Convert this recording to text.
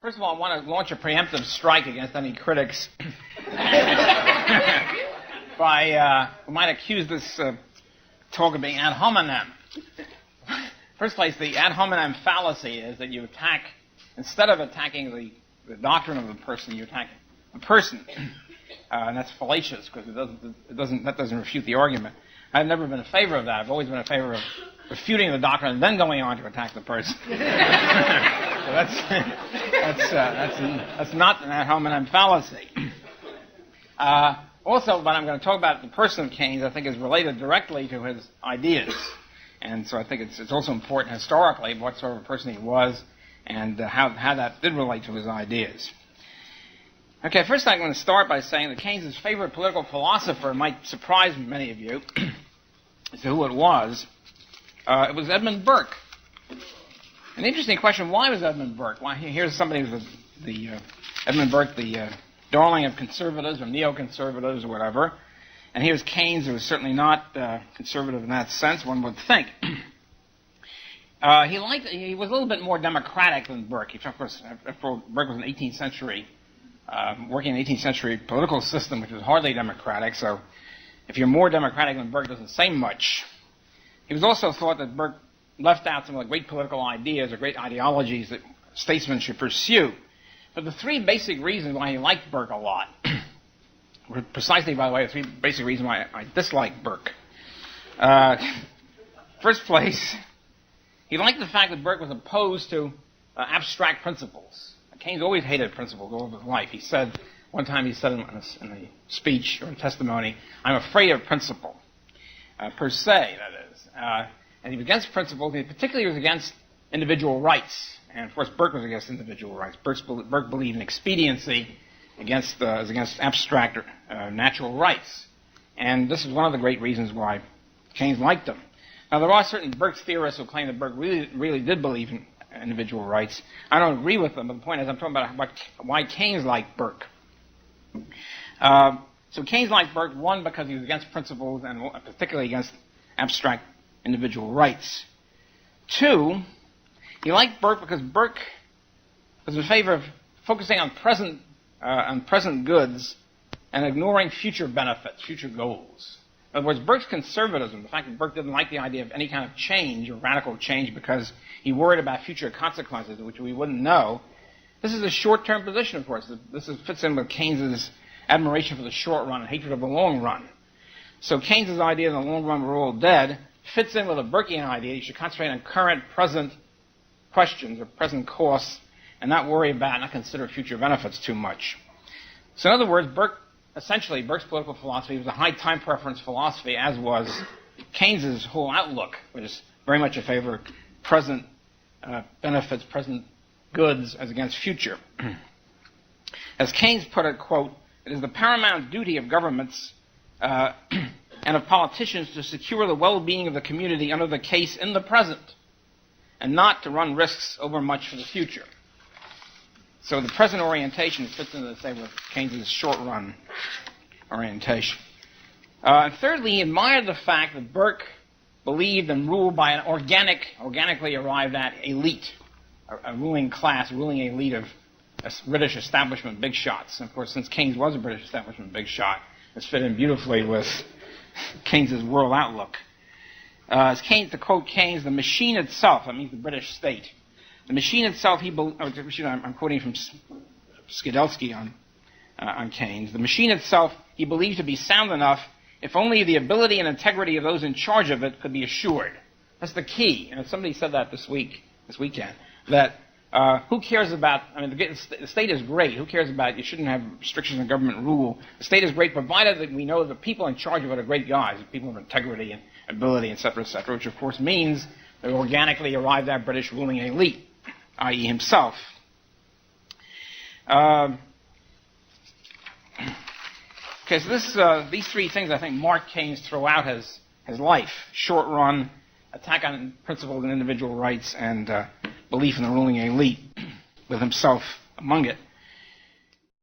First of all, I want to launch a preemptive strike against any critics who might accuse this talk of being ad hominem. First place, the ad hominem fallacy is that you attack, instead of attacking the doctrine of the person, you attack the person. And that's fallacious because that doesn't refute the argument. I've never been in favor of that. I've always been in favor of refuting the doctrine and then going on to attack the person. So that's not an ad hominem fallacy. Also, what I'm going to talk about, the person of Keynes, I think is related directly to his ideas. And so I think it's also important historically what sort of a person he was and how that did relate to his ideas. Okay, first I'm going to start by saying that Keynes' favorite political philosopher might surprise many of you as to who it was. It was Edmund Burke. An interesting question, why was Edmund Burke? Why, here's somebody who's Edmund Burke, the darling of conservatives or neoconservatives or whatever. And here's Keynes, who was certainly not conservative in that sense, one would think. He was a little bit more democratic than Burke. Of course, after all, Burke was an 18th century, working in an 18th century political system, which was hardly democratic. So if you're more democratic than Burke, it doesn't say much. He was also thought that Burke left out some of the great political ideas or great ideologies that statesmen should pursue. But the three basic reasons why he liked Burke a lot were precisely, by the way, the three basic reasons why I dislike Burke. First place, he liked the fact that Burke was opposed to abstract principles. Keynes always hated principles all of his life. One time he said in a speech or a testimony, "I'm afraid of principle, per se, that is." And he was against principles, and particularly he was against individual rights. And of course, Burke was against individual rights. Burke believed in expediency against abstract natural rights. And this is one of the great reasons why Keynes liked him. Now, there are certain Burke theorists who claim that Burke really did believe in individual rights. I don't agree with them, but the point is I'm talking about why Keynes liked Burke. So Keynes liked Burke, one, because he was against principles and particularly against abstract individual rights. Two, he liked Burke because Burke was in favor of focusing on present goods and ignoring future benefits, future goals. In other words, Burke's conservatism, the fact that Burke didn't like the idea of any kind of change or radical change because he worried about future consequences, which we wouldn't know, this is a short-term position, of course. This fits in with Keynes's admiration for the short run and hatred of the long run. So Keynes's idea in the long run we're all dead fits in with a Burkean idea. You should concentrate on current, present questions or present costs and not consider future benefits too much. So in other words, Burke's political philosophy was a high time preference philosophy, as was Keynes's whole outlook, which is very much in favor of present benefits, present goods as against future. As Keynes put it, quote, "It is the paramount duty of governments and of politicians to secure the well-being of the community under the case in the present, and not to run risks overmuch for the future." So the present orientation fits into, say, with Keynes's short-run orientation. Thirdly, he admired the fact that Burke believed and ruled by an organically arrived at elite, a ruling class, ruling elite of British establishment big shots. And of course, since Keynes was a British establishment big shot, this fit in beautifully with Keynes's world outlook. To quote Keynes, the machine itself, that means the British state, the machine itself, I'm quoting from Skidelsky on Keynes. The machine itself he believed to be sound enough if only the ability and integrity of those in charge of it could be assured. That's the key. And somebody said that this weekend, that who cares about, the state is great. Who cares about, you shouldn't have restrictions on government rule. The state is great provided that we know the people in charge of it are great guys, people of integrity and ability, et cetera, which of course means they organically arrived at British ruling elite, i.e. himself. Okay, so these three things I think mark Keynes throughout his life: short run, attack on principles and individual rights, and belief in the ruling elite, with himself among it.